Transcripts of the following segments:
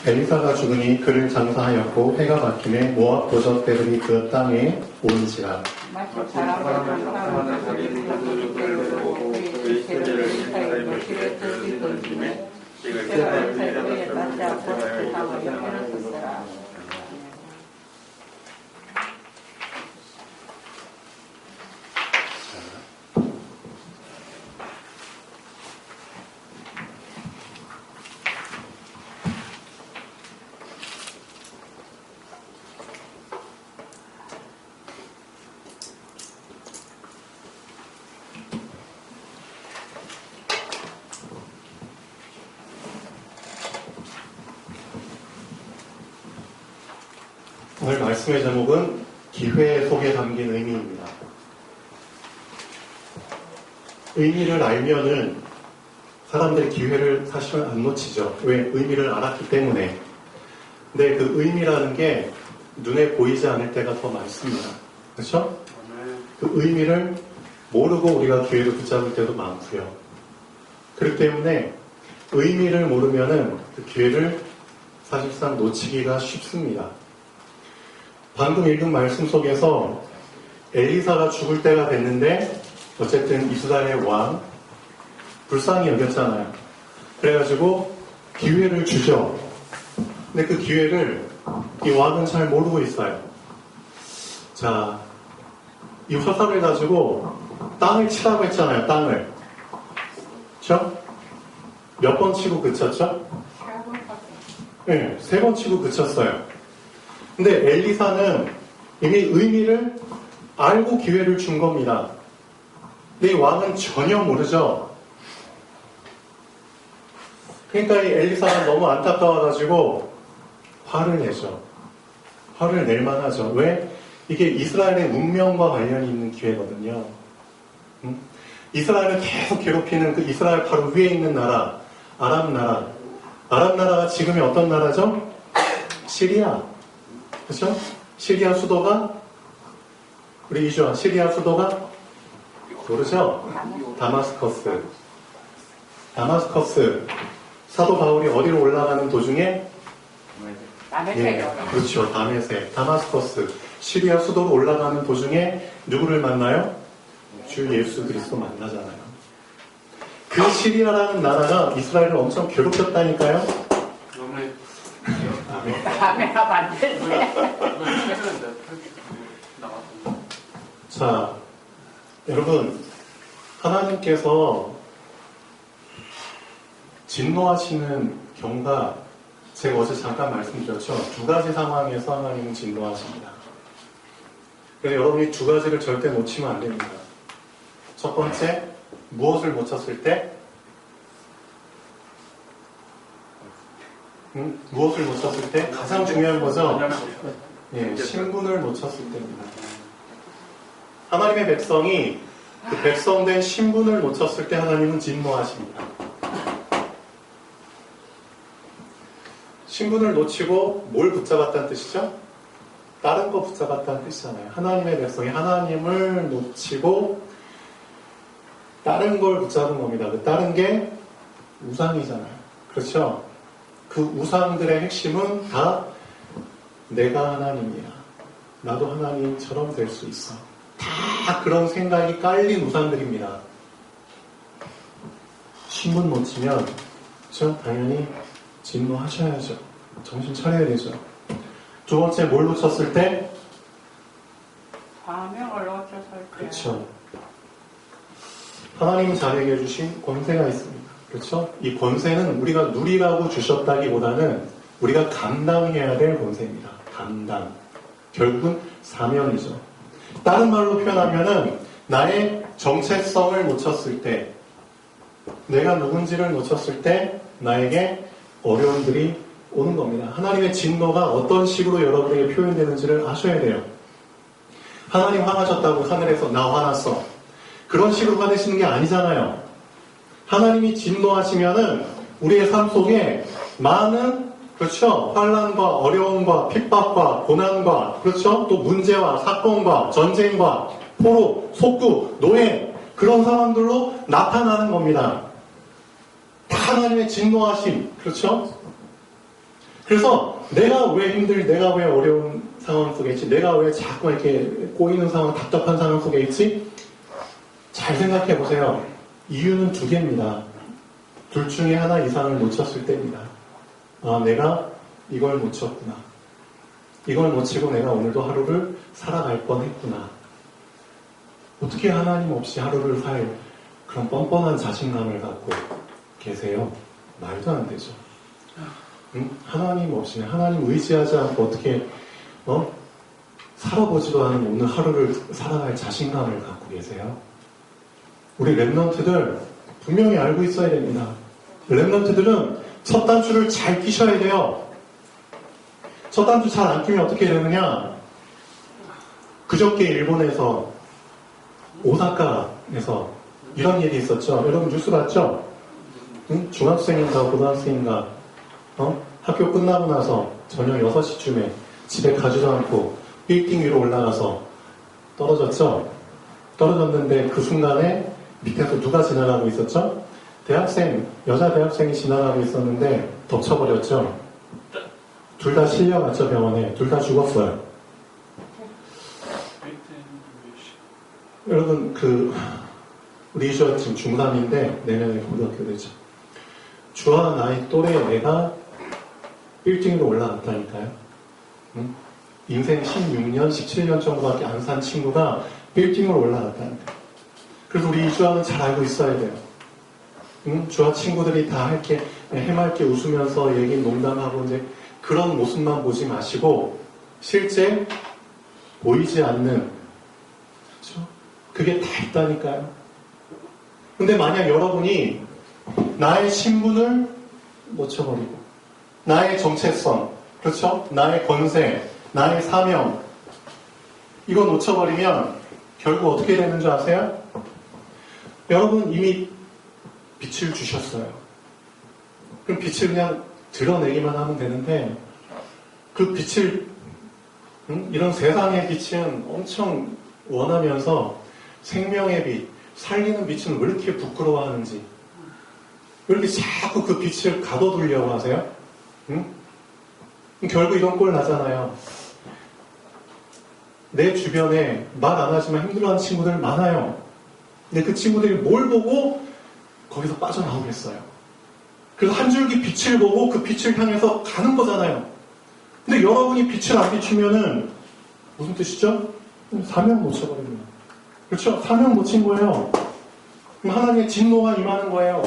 엘리사가 죽으니 그를 장사하였고 해가 바뀌매 모압 도적대들이 그 땅에 온지라. 오늘 말씀의 제목은 기회 속에 담긴 의미입니다. 의미를 알면은 사람들이 기회를 사실은 안 놓치죠. 왜? 의미를 알았기 때문에. 근데 그 의미라는 게 눈에 보이지 않을 때가 더 많습니다. 그렇죠? 그 의미를 모르고 우리가 기회를 붙잡을 때도 많고요. 그렇기 때문에 의미를 모르면은 그 기회를 사실상 놓치기가 쉽습니다. 방금 읽은 말씀 속에서 엘리사가 죽을 때가 됐는데 어쨌든 이스라엘의 왕 불쌍히 여겼잖아요. 그래가지고 기회를 주죠. 근데 그 기회를 이 왕은 잘 모르고 있어요. 자, 이 화살을 가지고 땅을 치라고 했잖아요. 땅을. 그렇죠? 몇 번 치고 그쳤죠? 네, 3번 치고 그쳤어요. 근데 엘리사는 이미 의미를 알고 기회를 준 겁니다. 근데 이 왕은 전혀 모르죠. 그러니까 이 엘리사가 너무 안타까워가지고 화를 내죠. 화를 낼 만하죠. 왜? 이게 이스라엘의 운명과 관련이 있는 기회거든요. 이스라엘을 계속 괴롭히는 그 이스라엘 바로 위에 있는 나라, 아람 나라. 아람 나라가 지금이 어떤 나라죠? 시리아. 그렇죠? 시리아 수도가 우리 이주한 시리아 수도가 모르죠? 다마스커스. 사도 바울이 어디로 올라가는 도중에 그렇죠. 다메섹, 다마스커스, 시리아 수도로 올라가는 도중에 누구를 만나요? 주 예수 그리스도 만나잖아요. 그 시리아라는 나라가 이스라엘을 엄청 괴롭혔다니까요. 카메라 만들 때. 자, 여러분, 하나님께서 진노하시는 경우가 제가 어제 잠깐 말씀드렸죠. 2가지 상황에서 하나님은 진노하십니다. 그래서 여러분이 2가지를 절대 놓치면 안 됩니다. 첫 번째, 무엇을 놓쳤을 때? 무엇을 놓쳤을 때? 가장 중요한 거죠. 예, 신분을 놓쳤을 때입니다. 하나님의 백성이 그 백성된 신분을 놓쳤을 때 하나님은 진노하십니다. 신분을 놓치고 뭘 붙잡았다는 뜻이죠? 다른 거 붙잡았다는 뜻이잖아요. 하나님의 백성이 하나님을 놓치고 다른 걸 붙잡은 겁니다. 그 다른 게 우상이잖아요. 그렇죠? 그 우상들의 핵심은 다 내가 하나님이야. 나도 하나님처럼 될 수 있어. 다 그런 생각이 깔린 우상들입니다. 신분 놓치면 그렇죠? 당연히 진노하셔야죠. 정신 차려야 되죠. 2번째 뭘 놓쳤을 때? 사명을 놓쳤을 때. 그렇죠. 하나님 자에게 주신 권세가 있습니다. 그렇죠? 이 권세는 우리가 누리라고 주셨다기보다는 우리가 감당해야 될 권세입니다. 감당. 결국은 사명이죠. 다른 말로 표현하면은 나의 정체성을 놓쳤을 때, 내가 누군지를 놓쳤을 때 나에게 어려움들이 오는 겁니다. 하나님의 진노가 어떤 식으로 여러분에게 표현되는지를 아셔야 돼요. 하나님 화나셨다고 하늘에서 나 화났어. 그런 식으로 화내시는 게 아니잖아요. 하나님이 진노하시면은 우리의 삶 속에 많은 그렇죠? 환난과 어려움과 핍박과 고난과 그렇죠? 또 문제와 사건과 전쟁과 포로, 속구, 노예 그런 상황들로 나타나는 겁니다. 하나님의 진노하심, 그렇죠? 그래서 내가 왜 내가 왜 어려운 상황 속에 있지? 내가 왜 자꾸 이렇게 꼬이는 상황, 답답한 상황 속에 있지? 잘 생각해 보세요. 이유는 두 개입니다. 둘 중에 하나 이상을 놓쳤을 때입니다. 아, 내가 이걸 놓쳤구나. 이걸 놓치고 내가 오늘도 하루를 살아갈 뻔했구나. 어떻게 하나님 없이 하루를 살 그런 뻔뻔한 자신감을 갖고 계세요? 말도 안 되죠. 하나님 없이, 하나님 의지하지 않고 어떻게 살아보지도 않은 오늘 하루를 살아갈 자신감을 갖고 계세요? 우리 랩런트들 분명히 알고 있어야 됩니다. 랩런트들은 첫 단추를 잘 끼셔야 돼요. 첫 단추 잘 안 끼면 어떻게 되느냐? 그저께 일본에서 오사카에서 이런 일이 있었죠. 여러분 뉴스 봤죠? 중학생인가 고등학생인가 학교 끝나고 나서 저녁 6시쯤에 집에 가지도 않고 빌딩 위로 올라가서 떨어졌죠? 떨어졌는데 그 순간에 밑에서 누가 지나가고 있었죠? 여자 대학생이 지나가고 있었는데 덮쳐버렸죠? 둘 다 실려갔죠, 병원에. 둘 다 죽었어요. 여러분, 우리 이주가 지금 중3인데 내년에 고등학교 되죠. 주와 나이 또래 애가 빌딩으로 올라갔다니까요. 인생 16년, 17년 정도밖에 안 산 친구가 빌딩으로 올라갔다니까요. 그래서 우리 이주아는 잘 알고 있어야 돼요. 주아 친구들이 다 이렇게 해맑게 웃으면서 얘기 농담하고 이제 그런 모습만 보지 마시고 실제 보이지 않는 그렇죠? 그게 다 있다니까요. 근데 만약 여러분이 나의 신분을 놓쳐버리고 나의 정체성, 그렇죠? 나의 권세, 나의 사명 이거 놓쳐버리면 결국 어떻게 되는 줄 아세요? 여러분 이미 빛을 주셨어요. 그럼 빛을 그냥 드러내기만 하면 되는데 그 빛을 이런 세상의 빛은 엄청 원하면서 생명의 빛, 살리는 빛은 왜 이렇게 부끄러워하는지 왜 이렇게 자꾸 그 빛을 가둬두려고 하세요? 결국 이런 꼴 나잖아요. 내 주변에 말 안 하지만 힘들어하는 친구들 많아요. 근데 그 친구들이 뭘 보고 거기서 빠져나오겠어요. 그래서 한 줄기 빛을 보고 그 빛을 향해서 가는 거잖아요. 근데 여러분이 빛을 안 비추면은 무슨 뜻이죠? 사명 놓쳐버립니다. 그렇죠? 사명 놓친 거예요. 그럼 하나님의 진노가 임하는 거예요.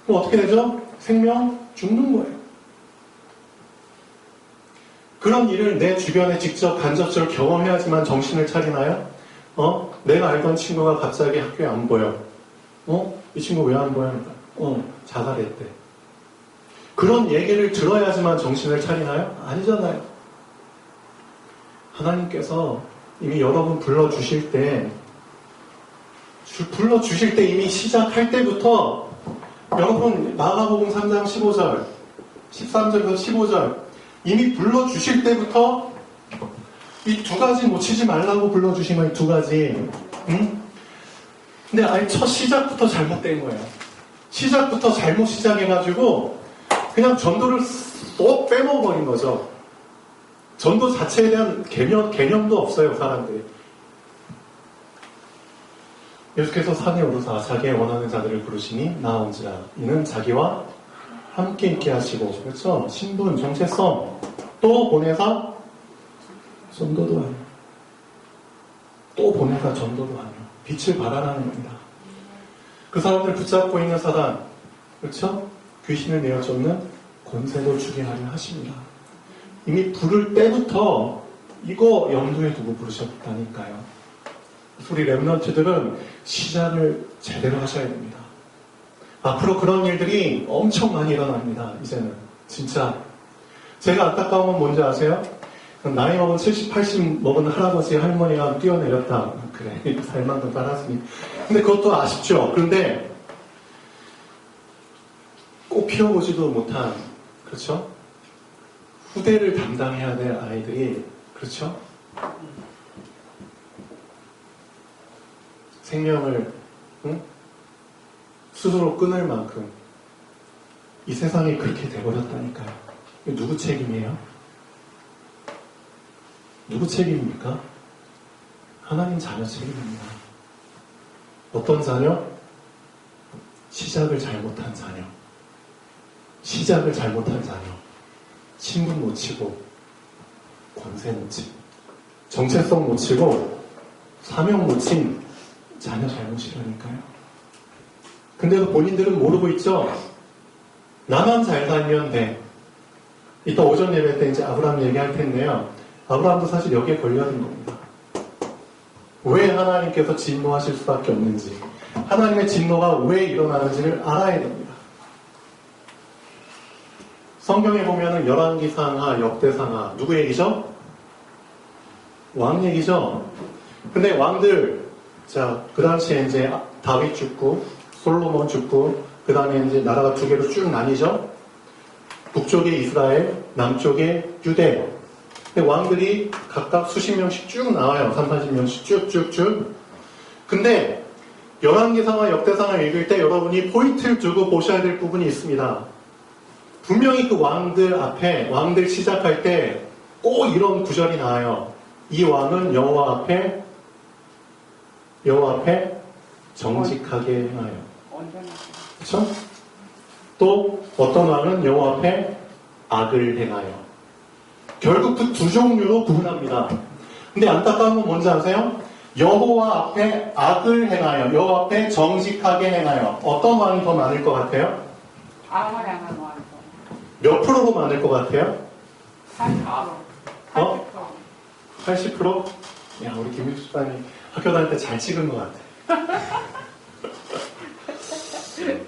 그럼 어떻게 되죠? 생명 죽는 거예요. 그런 일을 내 주변에 직접 간접적으로 경험해야지만 정신을 차리나요? 내가 알던 친구가 갑자기 학교에 안 보여. 이 친구 왜 안 보여? 자살했대. 그런 얘기를 들어야지만 정신을 차리나요? 아니잖아요. 하나님께서 이미 여러분 불러주실 때 이미 시작할 때부터 여러분 마가복음 3장 15절 13절부터 15절 이미 불러주실 때부터 이 두 가지 놓치지 말라고 불러주신 거예요. 두 가지. 근데 아예 첫 시작부터 잘못된 거예요. 시작부터 잘못 시작해가지고 그냥 전도를 쏙 빼먹어버린 거죠. 전도 자체에 대한 개념도 없어요, 사람들이. 예수께서 산에 오르사 자기의 원하는 자들을 부르시니 나온지라 이는 자기와 함께 있게 하시고, 그렇죠? 신분, 정체성 또 보내사 전도도 하며 또 보내사 전도도 하며 빛을 발하라는 겁니다. 그 사람들 붙잡고 있는 사단, 그렇죠? 귀신을 내어 쫓는 권세도 주게 하려 하십니다. 이미 부를 때부터 이거 염두에 두고 부르셨다니까요. 우리 랩런트들은 시작을 제대로 하셔야 됩니다. 앞으로 그런 일들이 엄청 많이 일어납니다. 이제는 진짜 제가 안타까운 건 뭔지 아세요? 나이 먹은 70, 80 먹은 할아버지 할머니가 뛰어내렸다. 그래, 살만큼 살았으니. 근데 그것도 아쉽죠. 그런데 꼭 피워보지도 못한, 그렇죠? 후대를 담당해야 될 아이들이, 그렇죠? 생명을 스스로 끊을 만큼 이 세상이 그렇게 돼버렸다니까요. 이거 누구 책임이에요? 누구 책임입니까? 하나님 자녀 책임입니다. 어떤 자녀? 시작을 잘못한 자녀. 시작을 잘못한 자녀. 신분 놓치고 권세 놓치고 정체성 놓치고 사명 놓친 자녀 잘못이라니까요. 근데도 본인들은 모르고 있죠? 나만 잘 살면 돼. 이따 오전 예배 때 이제 아브라함 얘기할 텐데요. 아브라함도 사실 여기에 걸려있는 겁니다. 왜 하나님께서 진노하실 수밖에 없는지, 하나님의 진노가 왜 일어나는지를 알아야 됩니다. 성경에 보면은 열왕기상하, 역대상하, 누구 얘기죠? 왕 얘기죠? 근데 왕들, 자, 그 당시에 이제 다윗 죽고, 솔로몬 죽고, 그 다음에 이제 나라가 두 개로 쭉 나뉘죠? 북쪽에 이스라엘, 남쪽에 유대. 근데 왕들이 각각 수십 명씩 쭉 나와요. 30-40명씩 쭉쭉쭉. 근데 열왕기상하, 역대상을 읽을 때 여러분이 포인트를 두고 보셔야 될 부분이 있습니다. 분명히 그 왕들 앞에, 왕들 시작할 때 꼭 이런 구절이 나와요. 이 왕은 여호와 앞에 정직하게 행하여. 언제나. 그렇죠? 또 어떤 왕은 여호와 앞에 악을 행하여. 결국 그 두 종류로 구분합니다. 근데 안타까운 건 뭔지 아세요? 여호와 앞에 악을 행하여, 여호와 앞에 정직하게 행하여. 어떤 왕이 더 많을 것 같아요? 악을 향한 왕. 몇 프로로 많을 것 같아요? 80%. 어? 80%? 야, 우리 김민수 집사님 학교 다닐 때 잘 찍은 것 같아.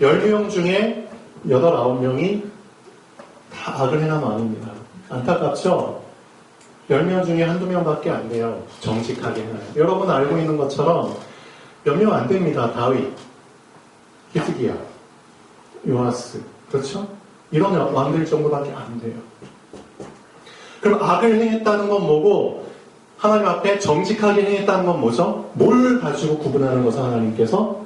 10명 중에 8, 9명이 다 악을 행한 왕입니다. 안타깝죠? 10명 중에 한두 명밖에 안 돼요. 정직하게 해요. 여러분 알고 있는 것처럼 몇 명 안 됩니다. 다윗, 히스기야, 요아스, 그렇죠? 이런 왕들 정도밖에 안 돼요. 그럼 악을 행했다는 건 뭐고 하나님 앞에 정직하게 행했다는 건 뭐죠? 뭘 가지고 구분하는 거죠? 하나님께서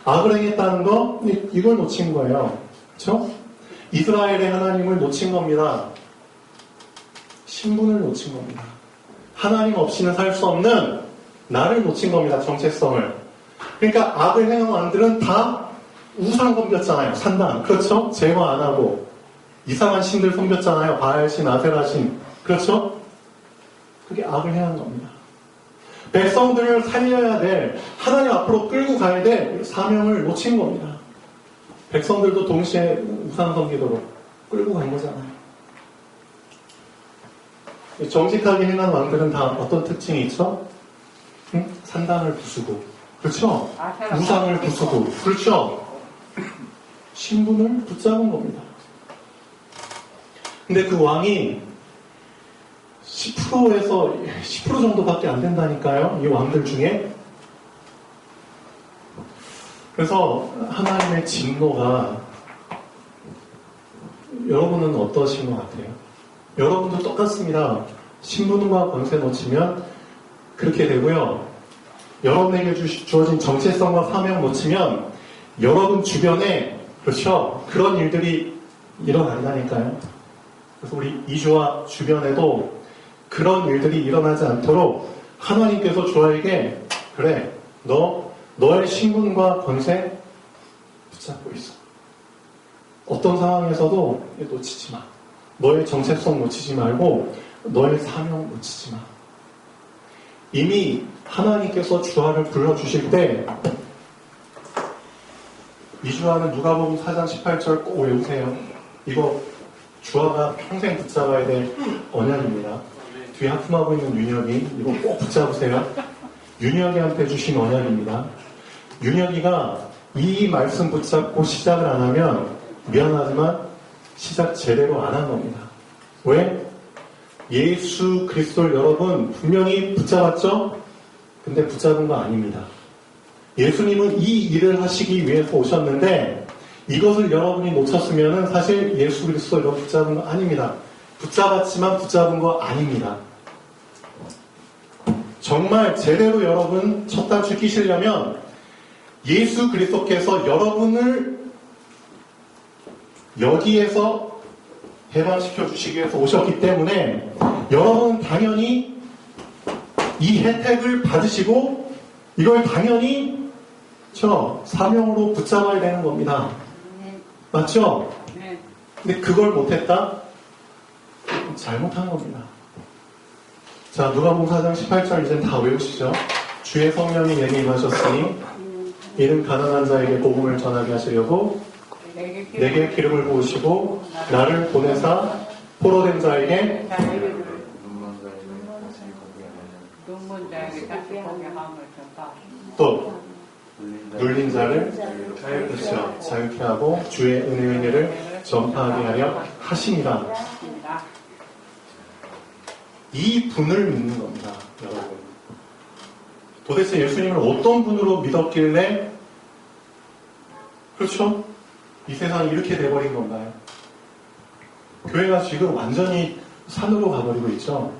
악을 행했다는 거 이걸 놓친 거예요. 그렇죠? 이스라엘의 하나님을 놓친 겁니다. 신분을 놓친 겁니다. 하나님 없이는 살 수 없는 나를 놓친 겁니다. 정체성을. 그러니까 악을 행한 왕들은 다 우상 섬겼잖아요. 산당. 그렇죠? 제거 안 하고 이상한 신들 섬겼잖아요. 바알신, 아세라신. 그렇죠? 그게 악을 행한 겁니다. 백성들을 살려야 될, 하나님 앞으로 끌고 가야 될 사명을 놓친 겁니다. 백성들도 동시에 우상 섬기도록 끌고 간 거잖아요. 정직하게 행한 왕들은 다 어떤 특징이 있죠? 응? 산당을 부수고, 그렇죠? 우상을 부수고, 그렇죠? 신분을 붙잡은 겁니다. 근데 그 왕이 10%에서 10% 정도밖에 안 된다니까요. 이 왕들 중에. 그래서 하나님의 진노가 여러분은 어떠신 것 같아요? 여러분도 똑같습니다. 신분과 권세 놓치면 그렇게 되고요. 여러분에게 주어진 정체성과 사명 놓치면 여러분 주변에 그렇죠? 그런 일들이 일어난다니까요. 그래서 우리 이주와 주변에도 그런 일들이 일어나지 않도록 하나님께서 저에게 그래 너의 신분과 권세 붙잡고 있어. 어떤 상황에서도 놓치지 마. 너의 정체성 놓치지 말고 너의 사명 놓치지 마. 이미 하나님께서 주화를 불러주실 때 이 주화는 누가복음 4장 18절 꼭 외우세요. 이거 주화가 평생 붙잡아야 될 언약입니다. 뒤에 하품하고 있는 윤혁이 이거 꼭 붙잡으세요. 윤혁이한테 주신 언약입니다. 윤혁이가 이 말씀 붙잡고 시작을 안 하면 미안하지만 시작 제대로 안 한 겁니다. 왜? 예수 그리스도를 여러분 분명히 붙잡았죠? 근데 붙잡은 거 아닙니다. 예수님은 이 일을 하시기 위해서 오셨는데 이것을 여러분이 놓쳤으면 사실 예수 그리스도를 여러분 붙잡은 거 아닙니다. 붙잡았지만 붙잡은 거 아닙니다. 정말 제대로 여러분 첫 단추 끼시려면 예수 그리스도께서 여러분을 여기에서 해방시켜 주시기 위해서 오셨기 때문에 여러분은 당연히 이 혜택을 받으시고 이걸 당연히 사명으로 붙잡아야 되는 겁니다. 맞죠? 네. 근데 그걸 못했다? 잘못한 겁니다. 자, 누가복음 4장 18절 이제 다 외우시죠? 주의 성령이 내게 임하셨으니 이는 가난한 자에게 복음을 전하게 하시려고 내게 기름을 부으시고 나를 보내사 포로된 자에게 눈먼 자에게 다시 보게 함을 전파. 또 눌린 자를 그렇죠. 자유케 하고 주의 은혜를 전파하게 하려 하심이라. 이 분을 믿는 겁니다, 여러분. 도대체 예수님을 어떤 분으로 믿었길래 그렇죠? 이 세상이 이렇게 돼버린 건가요? 교회가 지금 완전히 산으로 가버리고 있죠.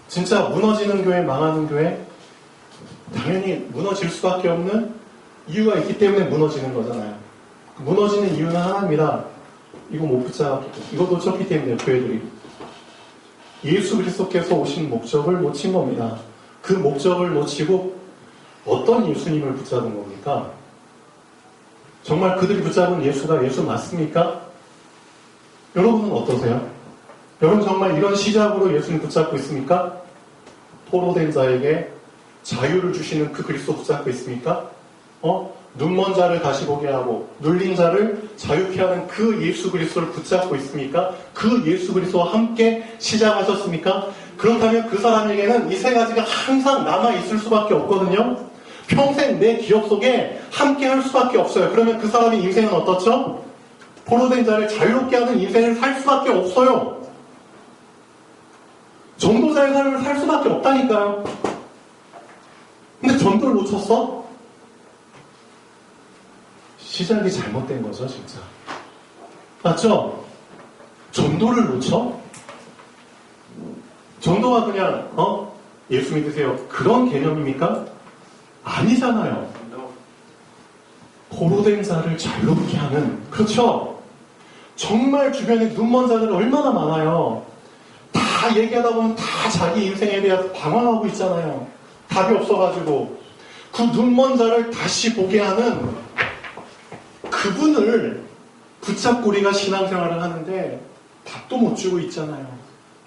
진짜 무너지는 교회, 망하는 교회, 당연히 무너질 수밖에 없는 이유가 있기 때문에 무너지는 거잖아요. 무너지는 이유는 하나입니다. 이거 못 붙잡고 이거 놓쳤기 때문에 교회들이 예수 그리스도께서 오신 목적을 놓친 겁니다. 그 목적을 놓치고 어떤 예수님을 붙잡은 겁니까? 정말 그들이 붙잡은 예수가 예수 맞습니까? 여러분은 어떠세요? 여러분 정말 이런 시작으로 예수님 붙잡고 있습니까? 포로된 자에게 자유를 주시는 그 그리스도 붙잡고 있습니까? 눈먼 자를 다시 보게 하고 눌린 자를 자유케 하는 그 예수 그리스도를 붙잡고 있습니까? 그 예수 그리스도와 함께 시작하셨습니까? 그렇다면 그 사람에게는 이 세 가지가 항상 남아있을 수밖에 없거든요. 평생 내 기억 속에 함께 할 수밖에 없어요. 그러면 그 사람의 인생은 어떻죠? 포로된 자를 자유롭게 하는 인생을 살 수밖에 없어요. 전도자의 삶을 살 수밖에 없다니까요. 근데 전도를 놓쳤어? 시작이 잘못된 거죠, 진짜. 맞죠? 전도를 놓쳐? 전도가 그냥, 예수 믿으세요. 그런 개념입니까? 아니잖아요. 포로된 자를 자유롭게 하는, 그렇죠? 정말 주변에 눈먼 자들 얼마나 많아요. 다 얘기하다 보면 다 자기 인생에 대해서 방황하고 있잖아요. 답이 없어가지고. 그 눈먼 자를 다시 보게 하는 그분을 붙잡고 우리가 신앙생활을 하는데 답도 못 주고 있잖아요.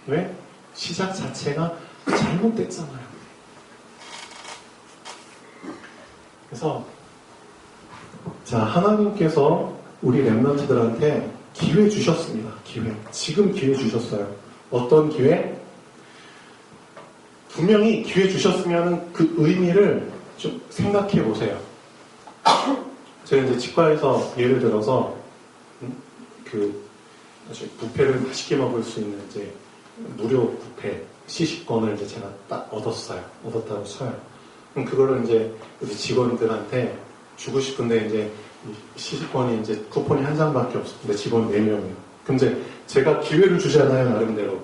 왜? 시작 자체가 잘못됐잖아요. 그래서 자, 하나님께서 우리 렘넌트들한테 기회 주셨습니다. 기회. 지금 기회 주셨어요. 어떤 기회? 분명히 기회 주셨으면 그 의미를 좀 생각해 보세요. 제가 이제 치과에서 예를 들어서 뷔페를 맛있게 먹을 수 있는 이제 무료 뷔페 시식권을 이제 제가 딱 얻었다고 쳐요. 그럼 그거를 이제 우리 직원들한테 주고 싶은데 이제 시식권이 이제 쿠폰이 한 장밖에 없었는데 직원 4명이요. 그럼 이제 제가 기회를 주잖아요, 나름대로.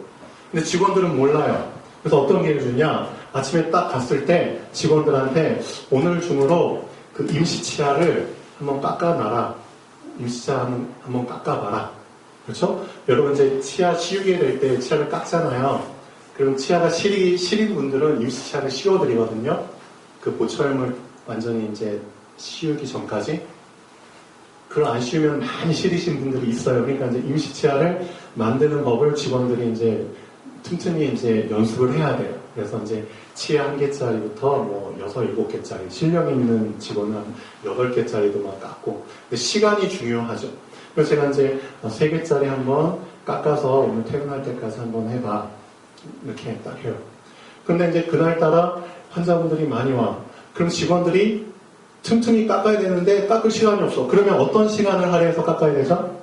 근데 직원들은 몰라요. 그래서 어떤 기회를 주냐? 아침에 딱 갔을 때 직원들한테 오늘 중으로 그 임시치아를 한번 깎아놔라. 임시치아 한번 깎아봐라. 그렇죠? 여러분 이제 치아 씌우게 될 때 치아를 깎잖아요. 그럼 치아가 시린 분들은 임시치아를 씌워드리거든요. 그 보철물 완전히 이제 씌우기 전까지. 그걸 안 씌우면 많이 시리신 분들이 있어요. 그러니까 이제 임시치아를 만드는 법을 직원들이 이제 틈틈이 이제 연습을 해야 돼요. 그래서 이제 치아 1개짜리부터 뭐 6, 7개짜리, 실력 있는 직원은 한 8개짜리도 막 깎고. 근데 시간이 중요하죠. 그래서 제가 이제 3개짜리 한번 깎아서 오늘 퇴근할 때까지 한번 해봐. 이렇게 딱 해요. 근데 이제 그날따라 환자분들이 많이 와. 그럼 직원들이 틈틈이 깎아야 되는데 깎을 시간이 없어. 그러면 어떤 시간을 할애해서 깎아야 되죠?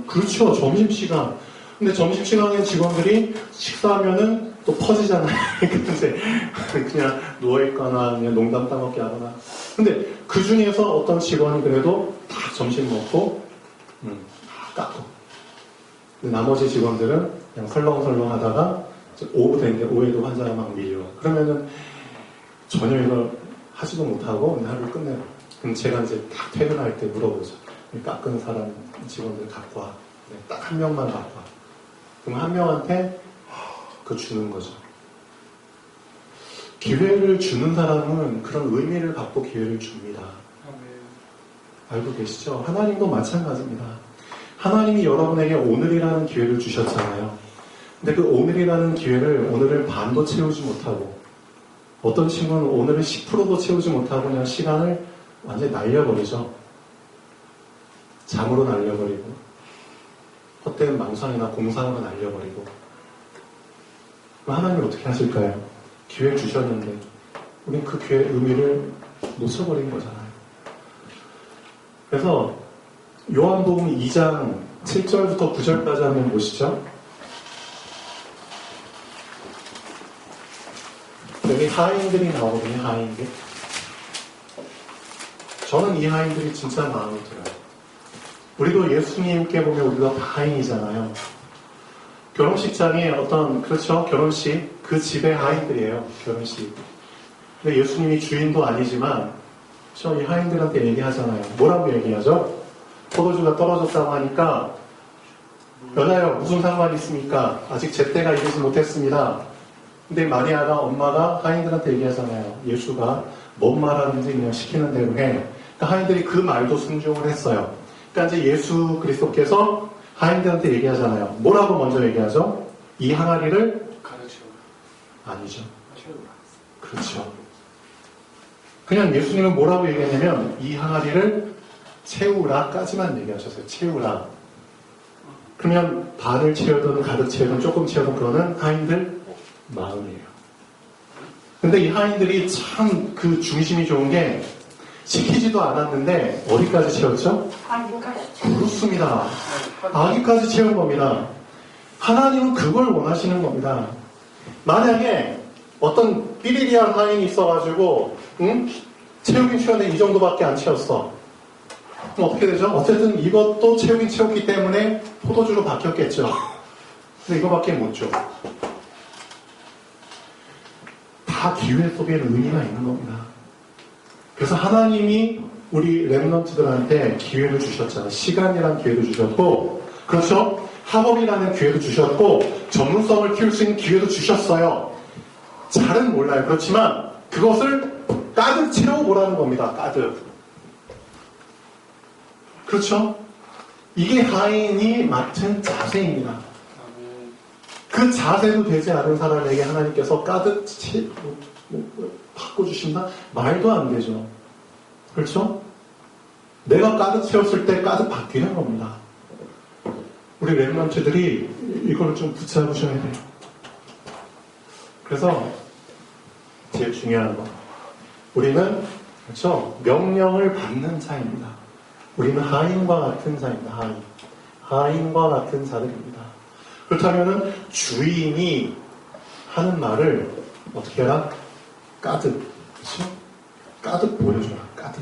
그렇죠. 점심시간. 근데 점심시간에 직원들이 식사하면은 또 퍼지잖아요. 근데 그냥 누워있거나 그냥 농담 따먹기 하거나. 근데 그 중에서 어떤 직원이 그래도 다 점심 먹고, 다 깎고. 근데 나머지 직원들은 그냥 설렁설렁 하다가 오후 되는데 오후에도 환자가 막 밀려. 그러면은 전혀 이걸 하지도 못하고 하루를 끝내고. 그럼 제가 이제 딱 퇴근할 때 물어보죠. 깎은 사람 직원들 갖고 와. 딱 한 명만 갖고 와. 그럼 한 명한테 그거 주는 거죠. 기회를 주는 사람은 그런 의미를 갖고 기회를 줍니다. 알고 계시죠? 하나님도 마찬가지입니다. 하나님이 여러분에게 오늘이라는 기회를 주셨잖아요. 근데 그 오늘이라는 기회를 오늘은 반도 채우지 못하고 어떤 친구는 오늘은 10%도 채우지 못하고 그냥 시간을 완전히 날려버리죠. 잠으로 날려버리고 헛된 망상이나 공상으로 날려버리고 그럼 하나님이 어떻게 하실까요? 기회를 주셨는데 우린 그 기회의 의미를 놓쳐버린 거잖아요. 그래서 요한복음 2장 7절부터 9절까지 한번 보시죠. 여기 하인들이 나오거든요. 하인들. 저는 이 하인들이 진짜 마음에 들어요. 우리도 예수님께 보면 우리가 다 하인이잖아요. 결혼식장에 어떤 그렇죠. 결혼식 그 집의 하인들이에요. 결혼식. 근데 예수님이 주인도 아니지만 이 하인들한테 얘기하잖아요. 뭐라고 얘기하죠? 포도주가 떨어졌다고 하니까 여자여 무슨 상관이 있습니까? 아직 제때가 이르지 못했습니다. 근데 마리아가 엄마가 하인들한테 얘기하잖아요. 예수가 뭔 말하는지 그냥 시키는 대로 해. 그러니까 하인들이 그 말도 순종을 했어요. 그러니까 이제 예수 그리스도께서 하인들한테 얘기하잖아요. 뭐라고 먼저 얘기하죠? 이 항아리를 아니죠. 그렇죠. 그냥 예수님은 뭐라고 얘기했냐면 이 항아리를 채우라까지만 얘기하셨어요. 채우라. 그러면 반을 채우든 가득 채우든 조금 채우든 그거는 하인들 마음이에요. 근데 이 하인들이 참 그 중심이 좋은 게 시키지도 않았는데 어디까지 채웠죠? 그렇습니다. 아기까지 채운 겁니다. 하나님은 그걸 원하시는 겁니다. 만약에 어떤 삐리리한 하인이 있어가지고 채우긴 채웠는데 이 정도밖에 안 채웠어. 그럼 어떻게 되죠? 어쨌든 이것도 채우긴 채웠기 때문에 포도주로 바뀌었겠죠. 근데 이거밖에 못 줘. 다 기회 속에는 의미가 있는 겁니다. 그래서 하나님이 우리 렘넌트들한테 기회를 주셨잖아요. 시간이라는 기회를 주셨고, 그렇죠? 학업이라는 기회도 주셨고, 전문성을 키울 수 있는 기회도 주셨어요. 잘은 몰라요. 그렇지만 그것을 가득 채워보라는 겁니다. 가득. 그렇죠? 이게 하인이 맡은 자세입니다. 그 자세도 되지 않은 사람에게 하나님께서 가득 바꿔주신다? 말도 안 되죠. 그렇죠? 내가 가득 채웠을 때 가득 바뀌는 겁니다. 우리 렘넌트들이 이걸 좀 붙잡으셔야 돼요. 그래서 제일 중요한 거, 우리는 그렇죠? 명령을 받는 자입니다. 우리는 하인과 같은 자입니다. 하인과 같은 자들입니다. 그렇다면은 주인이 하는 말을 어떻게 해라? 가득, 그렇죠? 가득 보여줘라. 가득.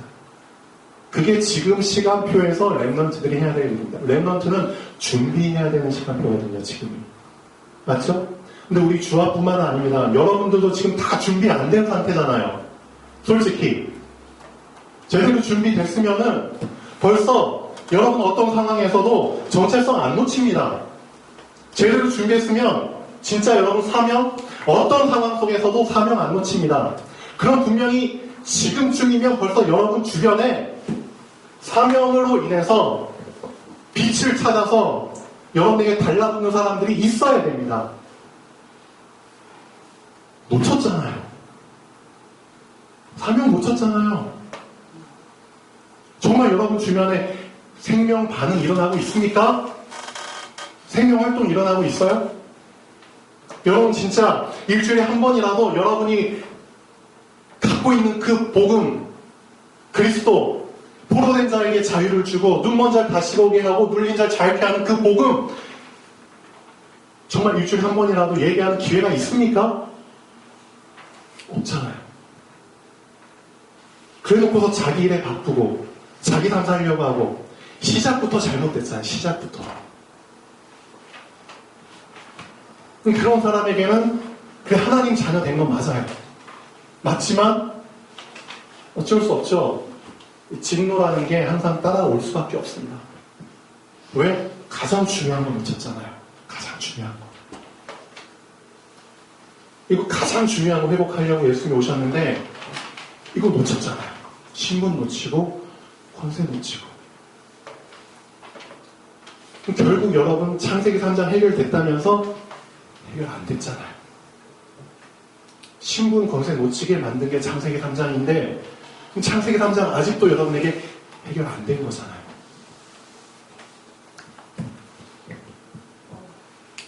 그게 지금 시간표에서 렘넌트들이 해야 될 일입니다. 렘넌트는 준비해야 되는 시간표거든요. 지금이. 맞죠? 근데 우리 주합뿐만 아닙니다. 여러분들도 지금 다 준비 안 된 상태잖아요. 솔직히 제대로 준비됐으면은 벌써 여러분 어떤 상황에서도 정체성 안 놓칩니다. 제대로 준비했으면 진짜 여러분 사명, 어떤 상황 속에서도 사명 안 놓칩니다. 그럼 분명히 지금쯤이면 벌써 여러분 주변에 사명으로 인해서 빛을 찾아서 여러분에게 달라붙는 사람들이 있어야 됩니다. 놓쳤잖아요. 사명 놓쳤잖아요. 정말 여러분 주변에 생명 반응 일어나고 있습니까? 생명 활동 일어나고 있어요? 여러분 진짜 일주일에 한 번이라도 여러분이 갖고 있는 그 복음, 그리스도, 포로된 자에게 자유를 주고 눈먼 자를 다시 보게 하고 눌린 자를 자유케 하는 그 복음, 정말 일주일에 한 번이라도 얘기하는 기회가 있습니까? 없잖아요. 그래놓고서 자기 일에 바쁘고 자기 삶 살려고 하고 시작부터 잘못됐잖아요. 시작부터. 그런 사람에게는 그 하나님 자녀 된 건 맞아요. 맞지만 어쩔 수 없죠. 진노라는 게 항상 따라올 수밖에 없습니다. 왜? 가장 중요한 걸 놓쳤잖아요. 가장 중요한 거. 이거 가장 중요한 거 회복하려고 예수님이 오셨는데 이거 놓쳤잖아요. 신분 놓치고 권세 놓치고. 결국 여러분 창세기 3장 해결됐다면서 해결 안 됐잖아요. 신분 권세 놓치게 만든 게 창세기 3장인데 창세기 3장 아직도 여러분에게 해결 안 된 거잖아요.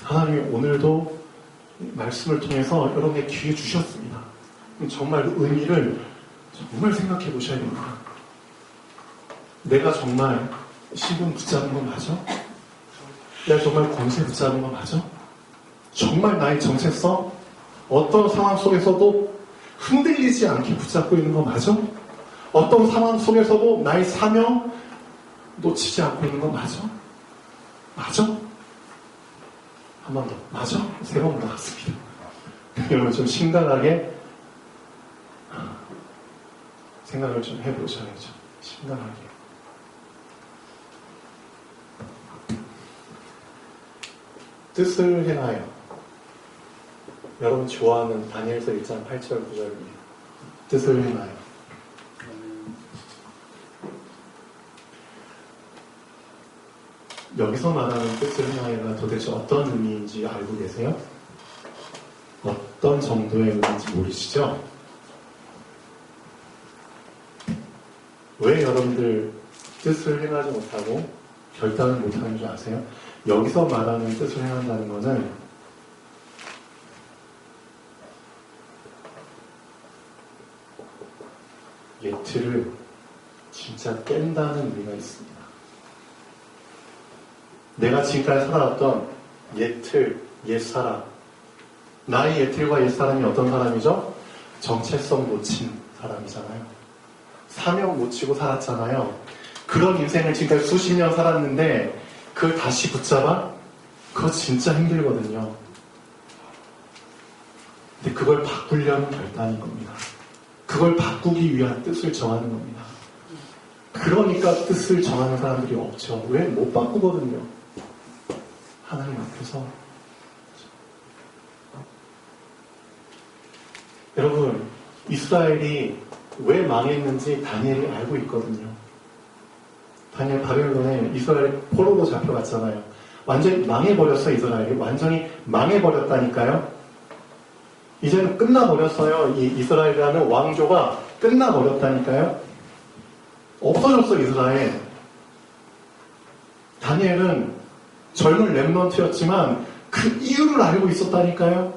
하나님이 오늘도 말씀을 통해서 여러분에게 기회 주셨습니다. 정말 그 의미를 정말 생각해 보셔야 됩니다. 내가 정말 신분 붙잡은 거 맞아? 내가 정말 권세 붙잡은 거 맞아? 정말 나의 정체성? 어떤 상황 속에서도 흔들리지 않게 붙잡고 있는 거 맞아? 어떤 상황 속에서도 나의 사명 놓치지 않고 있는 거 맞아? 맞아? 한 번 더. 맞아? 세 번 더 같습니다. 여러분 좀 심각하게 생각을 좀 해보셔야죠. 심각하게. 뜻을 행하여. 여러분 좋아하는 다니엘서 1장 8절 9절입니다. 뜻을 행하여. 여기서 말하는 뜻을 행하여가 도대체 어떤 의미인지 알고 계세요? 어떤 정도의 의미인지 모르시죠? 왜 여러분들 뜻을 행하지 못하고 결단을 못하는 줄 아세요? 여기서 말하는 뜻을 행한다는 것은 예틀을 진짜 깬다는 의미가 있습니다. 내가 지금까지 살아왔던 예틀, 옛사람, 나의 예틀과 옛사람이 어떤 사람이죠? 정체성 놓친 사람이잖아요. 사명 놓치고 살았잖아요. 그런 인생을 지금까지 수십 년 살았는데 그걸 다시 붙잡아? 그거 진짜 힘들거든요. 근데 그걸 바꾸려는 결단인 겁니다. 그걸 바꾸기 위한 뜻을 정하는 겁니다. 그러니까 뜻을 정하는 사람들이 없죠. 왜? 못 바꾸거든요. 하나님 앞에서. 여러분, 이스라엘이 왜 망했는지 다니엘이 알고 있거든요. 다니엘 바벨론에 이스라엘이 포로로 잡혀갔잖아요. 완전히 망해버렸어, 이스라엘이. 완전히 망해버렸다니까요. 이제는 끝나버렸어요. 이 이스라엘이라는 왕조가 끝나버렸다니까요. 없어졌어, 이스라엘. 다니엘은 젊은 렘넌트였지만 그 이유를 알고 있었다니까요.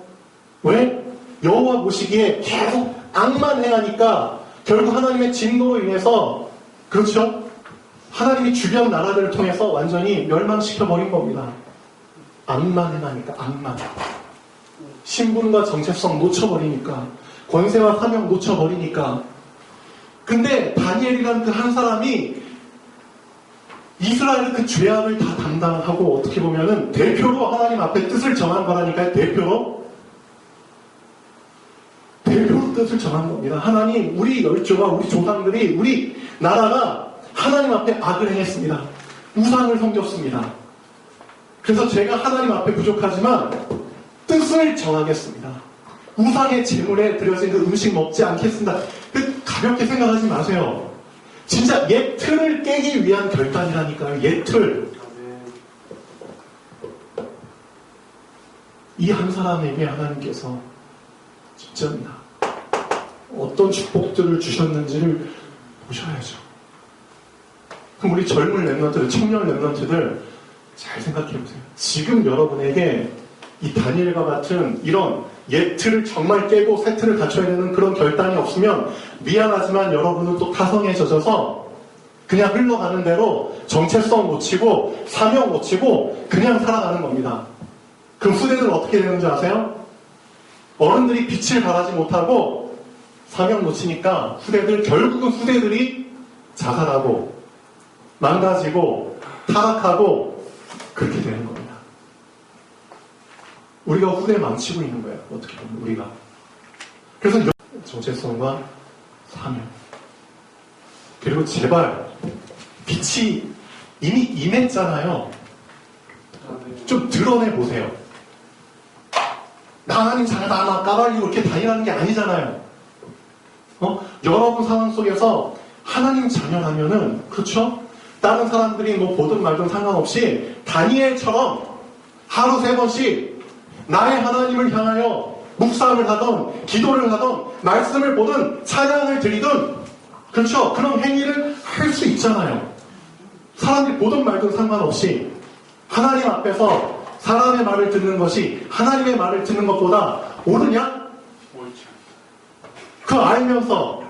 왜? 여호와 보시기에 계속 악만 행하니까 결국 하나님의 진노로 인해서, 그렇죠? 하나님이 주변 나라들을 통해서 완전히 멸망시켜버린 겁니다. 악만 행하니까, 악만. 신분과 정체성 놓쳐버리니까, 권세와 사명 놓쳐버리니까. 근데 다니엘이라는 그 한 사람이 이스라엘의 그 죄악을 다 담당하고 어떻게 보면은 대표로 하나님 앞에 뜻을 정한 거라니까요. 대표로 뜻을 정한 겁니다. 하나님, 우리 열조가, 우리 조상들이, 우리 나라가 하나님 앞에 악을 행했습니다. 우상을 섬겼습니다. 그래서 제가 하나님 앞에 부족하지만 뜻을 정하겠습니다. 우상의 제물에 드려진 그 음식 먹지 않겠습니다. 가볍게 생각하지 마세요. 진짜 옛 틀을 깨기 위한 결단이라니까요. 옛 틀. 이 한 사람에게 하나님께서 진짜입니다. 어떤 축복들을 주셨는지를 보셔야죠. 그럼 우리 젊은 렘넌트들, 청년 렘넌트들 잘 생각해보세요. 지금 여러분에게 이 다니엘과 같은 이런 옛 틀을 정말 깨고 새 틀을 갖춰야 되는 그런 결단이 없으면 미안하지만 여러분은 또 타성에 젖어서 그냥 흘러가는 대로 정체성 놓치고 사명 놓치고 그냥 살아가는 겁니다. 그럼 후대들은 어떻게 되는지 아세요? 어른들이 빛을 발하지 못하고 사명 놓치니까 결국은 후대들이 자살하고 망가지고 타락하고 그렇게 되는 겁니다. 우리가 후대 망치고 있는 거예요. 어떻게 보면 우리가. 그래서 정체성과 사명. 그리고 제발 빛이 이미 임했잖아요. 좀 드러내 보세요. 나 하나님 잘하다 나 까발리고 이렇게 다니라는 게 아니잖아요. 여러분 상황 속에서 하나님 자녀라면은 그렇죠? 다른 사람들이 뭐 보든 말든 상관없이 다니엘처럼 하루 3번씩 나의 하나님을 향하여 묵상을 하던 기도를 하던 말씀을 보든 찬양을 드리든 그렇죠? 그런 행위를 할 수 있잖아요. 사람들이 보든 말든 상관없이 하나님 앞에서 사람의 말을 듣는 것이 하나님의 말을 듣는 것보다 옳으냐? 그거 알면서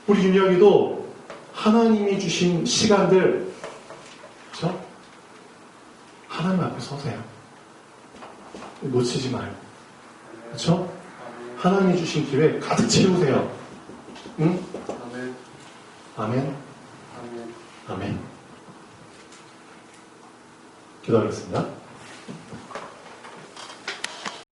우리 윤혁이도 하나님이 주신 시간들 그렇죠? 하나님 앞에 서세요. 놓치지 말고 그렇죠? 하나님이 주신 기회 가득 채우세요. 응? 아멘. 아멘. 기도하겠습니다.